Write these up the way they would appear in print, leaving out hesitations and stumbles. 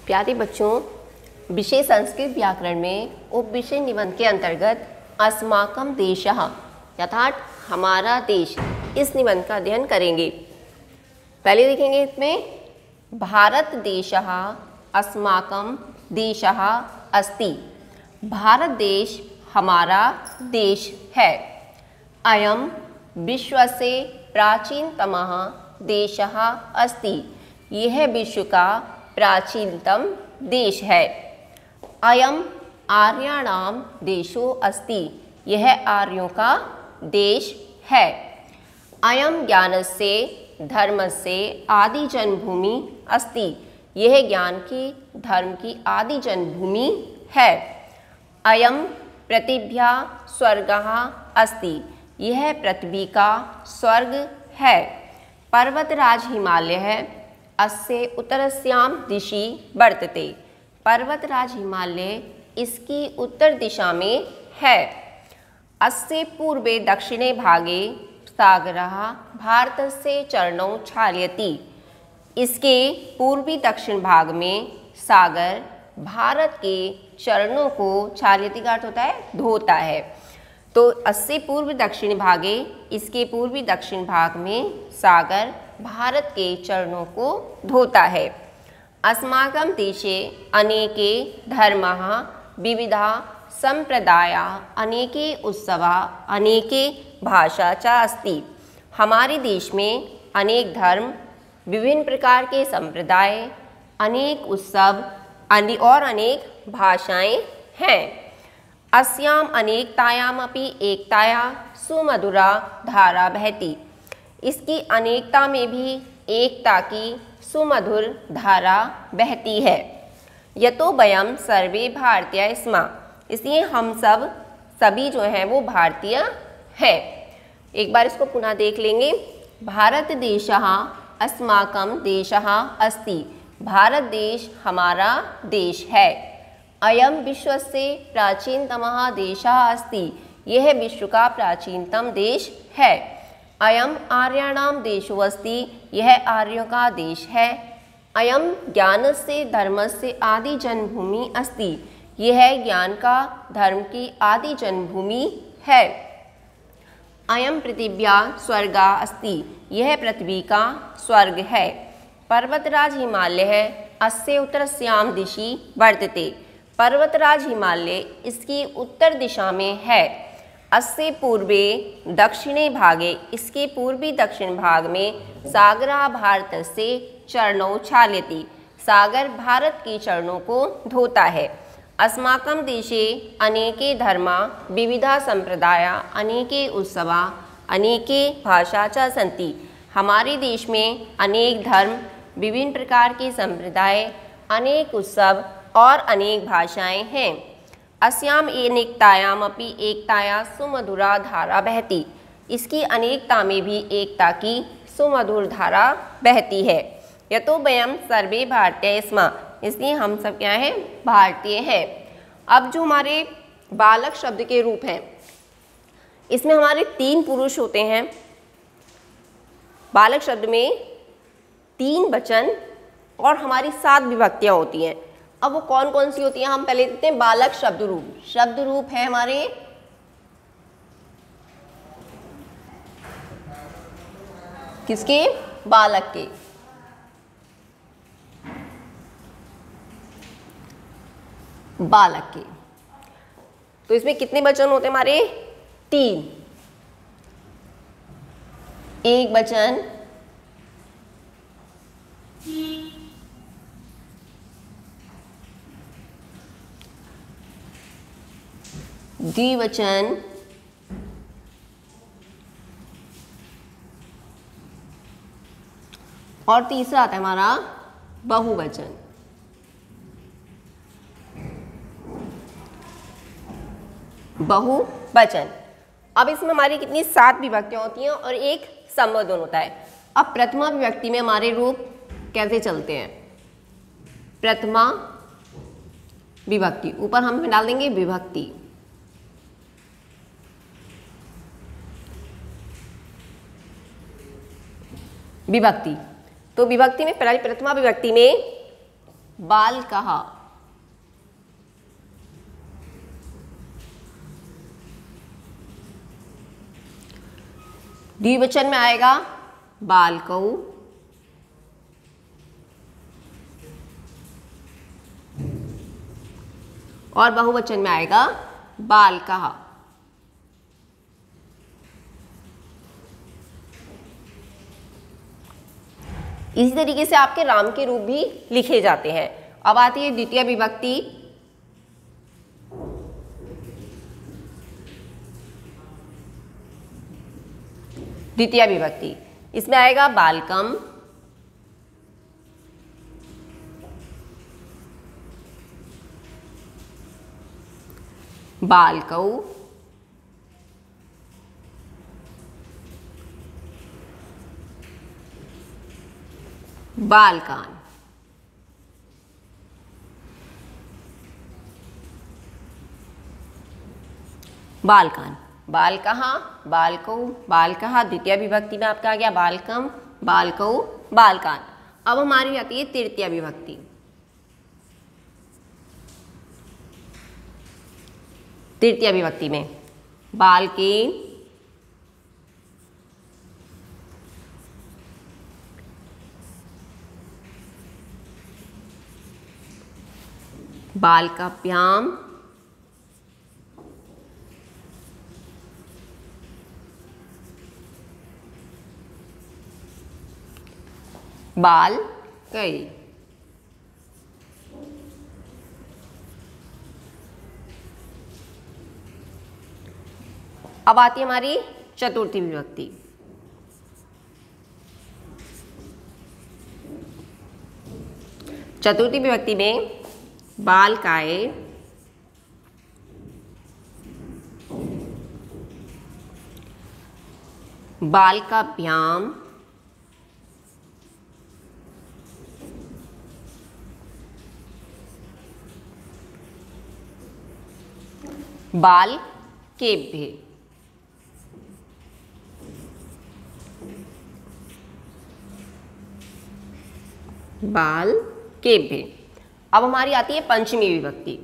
प्यारे बच्चों, विषय संस्कृत व्याकरण में उपविषय निबंध के अंतर्गत अस्माकं देशः अर्थात हमारा देश, इस निबंध का अध्ययन करेंगे। पहले देखेंगे इसमें भारत देशः अस्माकं देशः अस्ति। भारत देश हमारा देश है। अयं विश्वस्य प्राचीनतमः देशः अस्ति। यह विश्व का प्राचीनतम देश है। अयम आर्याणाम देशो अस्ति। यह आर्यों का देश है। अयम ज्ञानस्य धर्मस्य आदि जन्मभूमि अस्ति। यह ज्ञान की धर्म की आदि जन्मभूमि है। अयम पृथिव्या स्वर्गः अस्ति। यह पृथ्वी का स्वर्ग है। पर्वतराज हिमालय है। अस्य उत्तरस्यां दिशि वर्तते। पर्वतराज हिमालय इसकी उत्तर दिशा में है। अस्य पूर्वे दक्षिणे भागे सागरः भारतस्य चरणौ क्षालयति। इसके पूर्वी दक्षिण भाग में सागर भारत के चरणों को क्षालयति का अर्थ होता है धोता है। तो अस्य पूर्व दक्षिण भागे, इसके पूर्वी दक्षिण भाग में सागर भारत के चरणों को धोता है। अस्माकं देशे अनेके धर्माः विविधा संप्रदाया अनेके उत्सवा अनेके भाषा च अस्ति। हमारे देश में अनेक धर्म, विभिन्न प्रकार के संप्रदाय, अनेक उत्सव और अनेक भाषाएं हैं। अस्याम अनेकतायामपि एकताया सुमधुरा धारा बहती। इसकी अनेकता में भी एकता की सुमधुर धारा बहती है। यतो वयम सर्वे भारतीय स्म। इसलिए हम सभी जो हैं वो भारतीय हैं। एक बार इसको पुनः देख लेंगे। भारत देशः अस्माकं देशः अस्ति। भारत देश हमारा देश है। अयम विश्वस्य प्राचीनतमः देशः अस्ति। यह विश्व का प्राचीनतम देश है। अयम आर्याणाम देशो अस्ति। यह आर्यों का देश है। अयम ज्ञानस्य धर्मस्य आदि जन्मभूमि अस्ति। यह ज्ञान का धर्म की आदि जन्मभूमि है। अयम पृथिव्या स्वर्गा अस्ति। यह पृथ्वी का स्वर्ग है। पर्वतराज हिमालय है। अस्य उत्तरस्यां दिशि वर्तते। पर्वतराज हिमालय इसकी उत्तर दिशा में है। अस्य पूर्वे दक्षिणे भागे, इसके पूर्वी दक्षिण भाग में सागरः भारतस्य चरणौ क्षालयति। सागर भारत के चरणों को धोता है। अस्माकं देशे अनेके धर्मा विविधा संप्रदाया अनेके उत्सवा अनेके भाषा च सन्ति। हमारे देश में अनेक धर्म, विभिन्न प्रकार के संप्रदाय, अनेक उत्सव और अनेक भाषाएं हैं। अस्याम अनेकतायामपि एकताया सुमधुरा धारा बहती। इसकी अनेकता में भी एकता की सुमधुर धारा बहती है। यतो वयम सर्वे भारतीय स्म। इसलिए हम सब क्या हैं? भारतीय हैं। अब जो हमारे बालक शब्द के रूप हैं, इसमें हमारे 3 पुरुष होते हैं। बालक शब्द में 3 वचन और हमारी 7 विभक्तियां होती हैं। अब वो कौन कौन सी होती हैं हम पहले देखते हैं। बालक शब्द रूप। शब्द रूप है हमारे किसके? बालक के। बालक के। तो इसमें कितने वचन होते हैं हमारे? 3। एक वचन, द्विवचन और तीसरा आता है हमारा बहुवचन। बहुवचन। अब इसमें हमारी कितनी 7 विभक्तियां होती हैं और एक संबोधन होता है। अब प्रथमा विभक्ति में हमारे रूप कैसे चलते हैं? प्रथमा विभक्ति, ऊपर हम डाल देंगे विभक्ति। विभक्ति, तो विभक्ति में प्रथमा विभक्ति में बालकः। द्विवचन में आएगा बालकौ। और बहुवचन में आएगा बालकः। इसी तरीके से आपके राम के रूप भी लिखे जाते हैं। अब आती है द्वितीय विभक्ति। द्वितीय विभक्ति इसमें आएगा बालकम, बालकौ, बालकान। बालकान, बालकः, बालकौ, बालकः। द्वितीय विभक्ति में आपका आ गया बालकम, बालकौ, बालकान। अब हमारी आती है तृतीय विभक्ति। तृतीय विभक्ति में बालकेन, बालकाभ्याम, बालकै। अब आती है हमारी चतुर्थी विभक्ति। चतुर्थी विभक्ति में बालकाय, बालकाभ्याम, बालकेभ्ये। बालकेभ्ये। अब हमारी आती है पंचमी विभक्ति।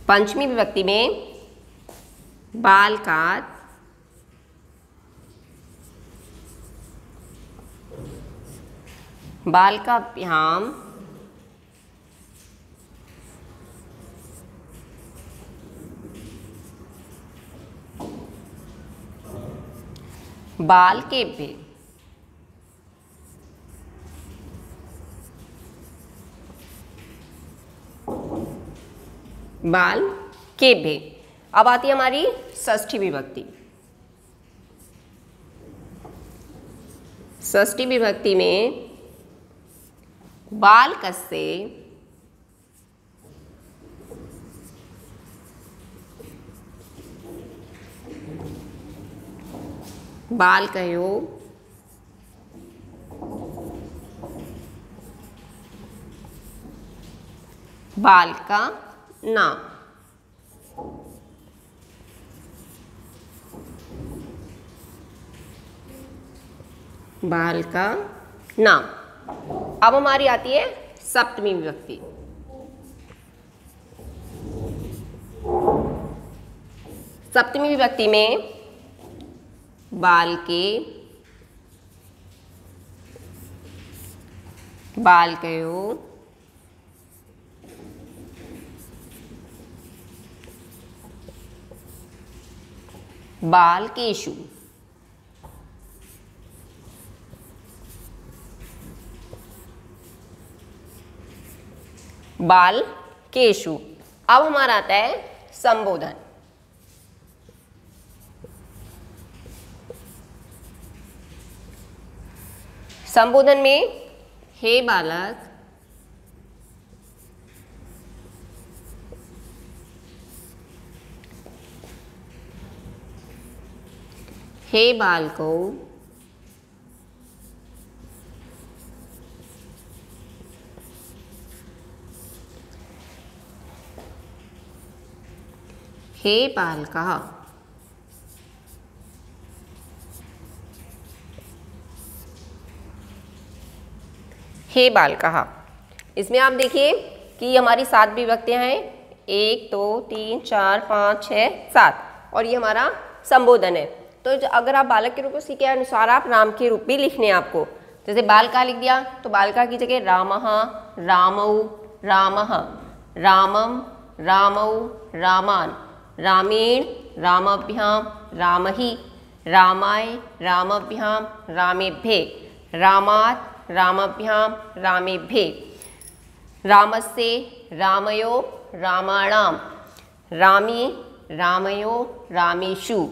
पंचमी विभक्ति में बालकात्, बालकाभ्याम, बालकेभ्ये। बालकेभ्ये। अब आती है हमारी षष्ठी विभक्ति। षष्ठी विभक्ति में बालकस्य, बालकयो, बालका नाम। बालका नाम। अब हमारी आती है सप्तमी विभक्ति। सप्तमी विभक्ति में बालके, बालकयो, बालकेषु। बालकेषु। अब हमारा आता है संबोधन। संबोधन में हे बालक, हे बालको, हे बालकः। हे बालकः। इसमें आप देखिए कि हमारी 7 विभक्तियाँ हैं, 1 2 3 4 5 6 7, और ये हमारा संबोधन है। तो अगर आप बालक के रूप में सीखे अनुसार आप राम के रूप भी लिखने हैं आपको। जैसे बालका लिख दिया तो बालका की जगह रामः, रामौ, रामः, रामम, रामौ, रामान, रामेण, रामभ्यां, रामहि, रामाय, रामभ्यां, रामेभ्ये, रामात्, रामभ्यां, रामेभ्ये, रामस्य, रामयो, रामाणां, रामे, रामयो, रामेषु,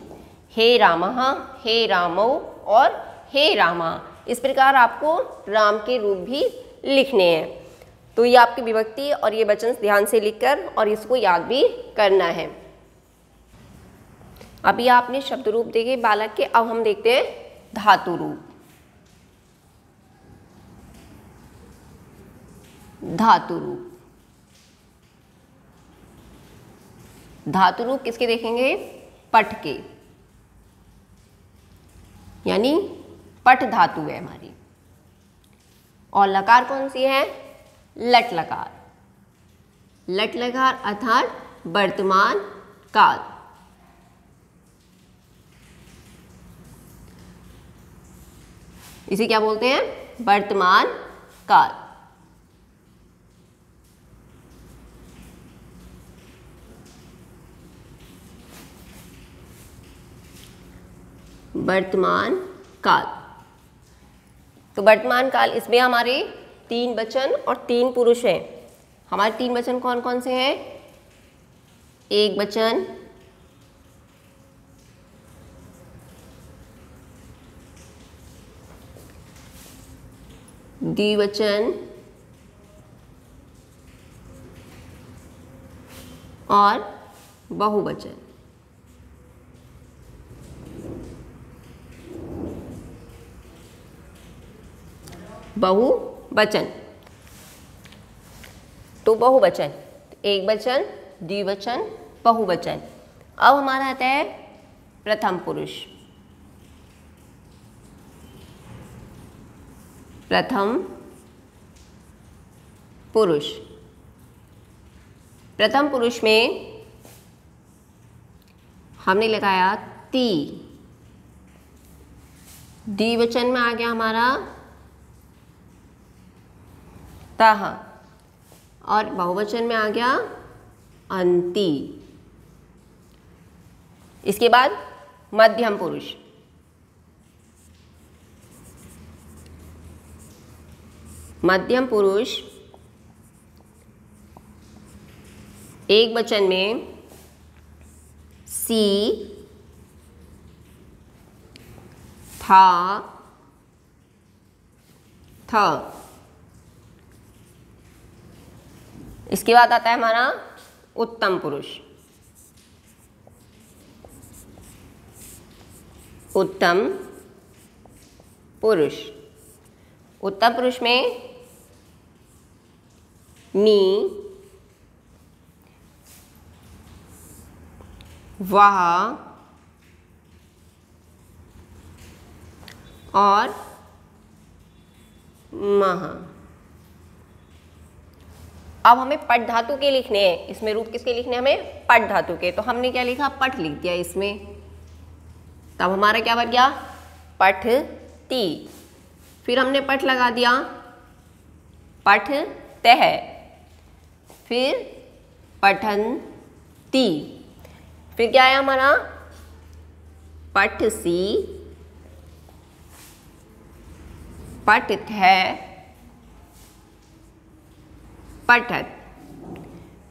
हे रामः, हे रामौ और हे रामा। इस प्रकार आपको राम के रूप भी लिखने हैं। तो ये आपकी विभक्ति और ये वचन ध्यान से लिखकर और इसको याद भी करना है। अभी आपने शब्द रूप देखे बालक के, अब हम देखते हैं धातु रूप। धातु रूप, धातु रूप किसके देखेंगे? पठ के, यानी पठ धातु है हमारी। और लकार कौन सी है? लट लकार। लट लकार अर्थात वर्तमान काल। इसे क्या बोलते हैं? वर्तमान काल। वर्तमान काल। तो वर्तमान काल, इसमें हमारे 3 वचन और 3 पुरुष हैं। हमारे 3 वचन कौन कौन से हैं? एक वचन, द्विवचन और बहुवचन। बहुवचन, तो बहुवचन, एक वचन, द्विवचन, बहुवचन। अब हमारा आता है प्रथम पुरुष। प्रथम पुरुष, प्रथम पुरुष में हमने लगाया ती। द्विवचन में आ गया हमारा तह और बहुवचन में आ गया अंति। इसके बाद मध्यम पुरुष। मध्यम पुरुष एक वचन में सी, था, थ। इसके बाद आता है हमारा उत्तम पुरुष। उत्तम पुरुष, उत्तम पुरुष में मी, वह और मह। अब हमें पठ धातु के लिखने हैं। इसमें रूप किसके लिखने हैं? हमें पठ धातु के। तो हमने क्या लिखा? पठ लिख दिया इसमें। तब हमारा क्या बन गया? पठ ती। फिर हमने पठ लगा दिया, पठ तह, फिर पठन ती। फिर क्या है हमारा? पठ सी, पठ थ, पठत।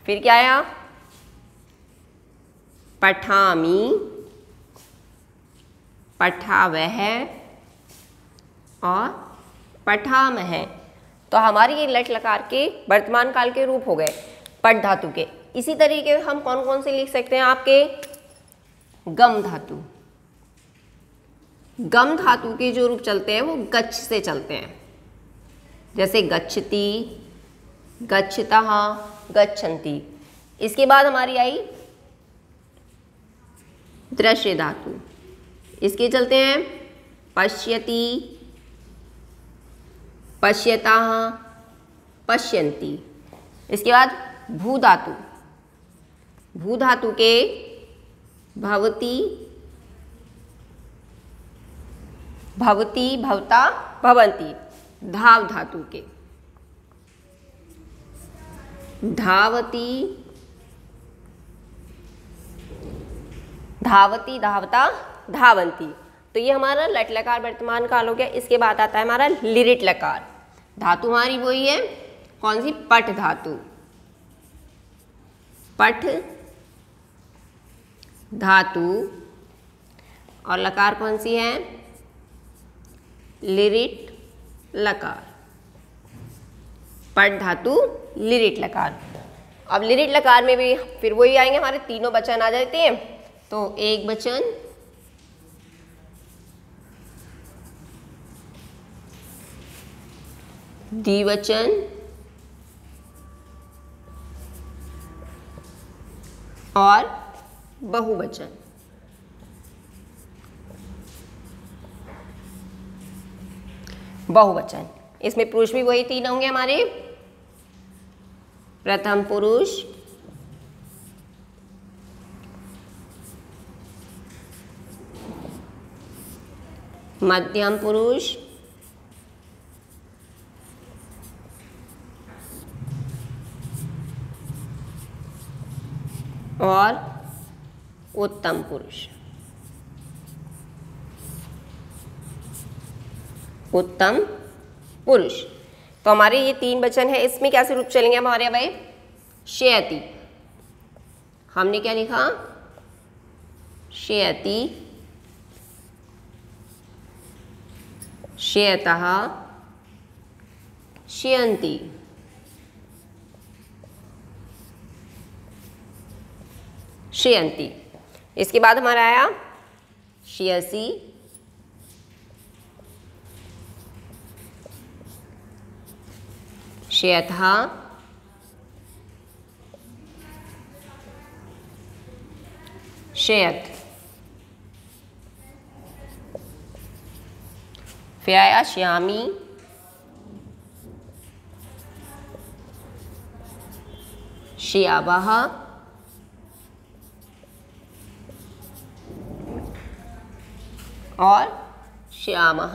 फिर क्या आया? पठामी, पठावह और पठामह। तो हमारी ये लट लकार के वर्तमान काल के रूप हो गए पठ धातु के। इसी तरीके हम कौन कौन से लिख सकते हैं आपके? गम धातु। गम धातु के जो रूप चलते हैं वो गच्छ से चलते हैं। जैसे गच्छति, गच्छतः, गच्छन्ति। इसके बाद हमारी आई दृश्य धातु। इसके चलते हैं पश्यति, पश्यताः, पश्यन्ति। इसके बाद भू धातु, भू धातु के भवति, भवति, भवता, भवन्ति। धाव धातु के धावति, धावती, धावता, धावन्ति। तो ये हमारा लट लकार वर्तमान काल हो गया। इसके बाद आता है हमारा लिरिट लकार। धातु हमारी वही है, कौन सी? पठ धातु। पठ धातु और लकार कौन सी है? लिरिट लकार। पठ धातु, लिरिट लकार। अब लिरिट लकार में भी फिर वही आएंगे, हमारे तीनों वचन आ जाते हैं। तो एक वचन, द्विवचन, और बहुवचन। बहुवचन इसमें पुरुष भी वही तीन होंगे हमारे। प्रथम पुरुष, मध्यम पुरुष, और उत्तम पुरुष। उत्तम पुरुष। तो हमारे ये तीन वचन है, इसमें कैसे रूप चलेंगे हमारे भाई? शयति। हमने क्या लिखा? शयति, शयतः, शयन्ति। शयन्ति। इसके बाद हमारा आया शयसि, शयतः, शयत। फिर आया श्यामी, श्यावः, और श्यामः।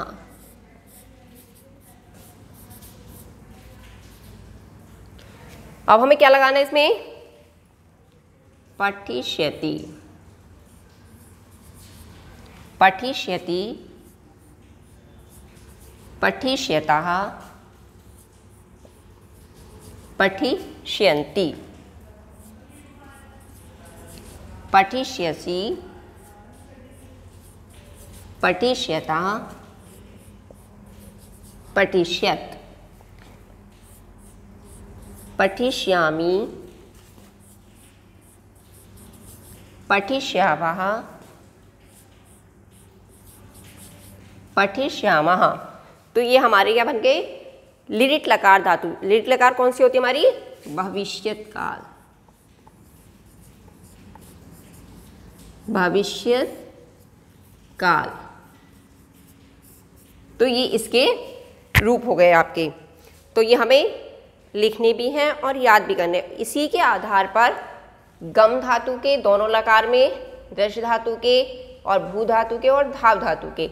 अब हमें क्या लगाना है इसमें? पठिष्यति, पठिष्यति, पठिष्यतः, पठिष्यन्ति, पठिष्यसि, पठिष्यतः, पठिष्यत्, पठिष्यामि, पठिष्यावः, पठिष्यामः। तो ये हमारे क्या बन गए? लिरिट लकार धातु। लिरिट लकार कौन सी होती है हमारी? भविष्यत काल। भविष्यत काल। तो ये इसके रूप हो गए आपके। तो ये हमें लिखने भी हैं और याद भी करने। इसी के आधार पर गम धातु के दोनों लकार में, रस धातु के और भू धातु के और धाव धातु के,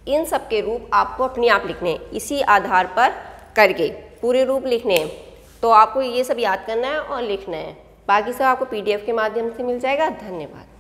इन सब के रूप आपको अपने आप लिखने हैं। इसी आधार पर करके पूरे रूप लिखने हैं। तो आपको ये सब याद करना है और लिखना है। बाकी सब आपको PDF के माध्यम से मिल जाएगा। धन्यवाद।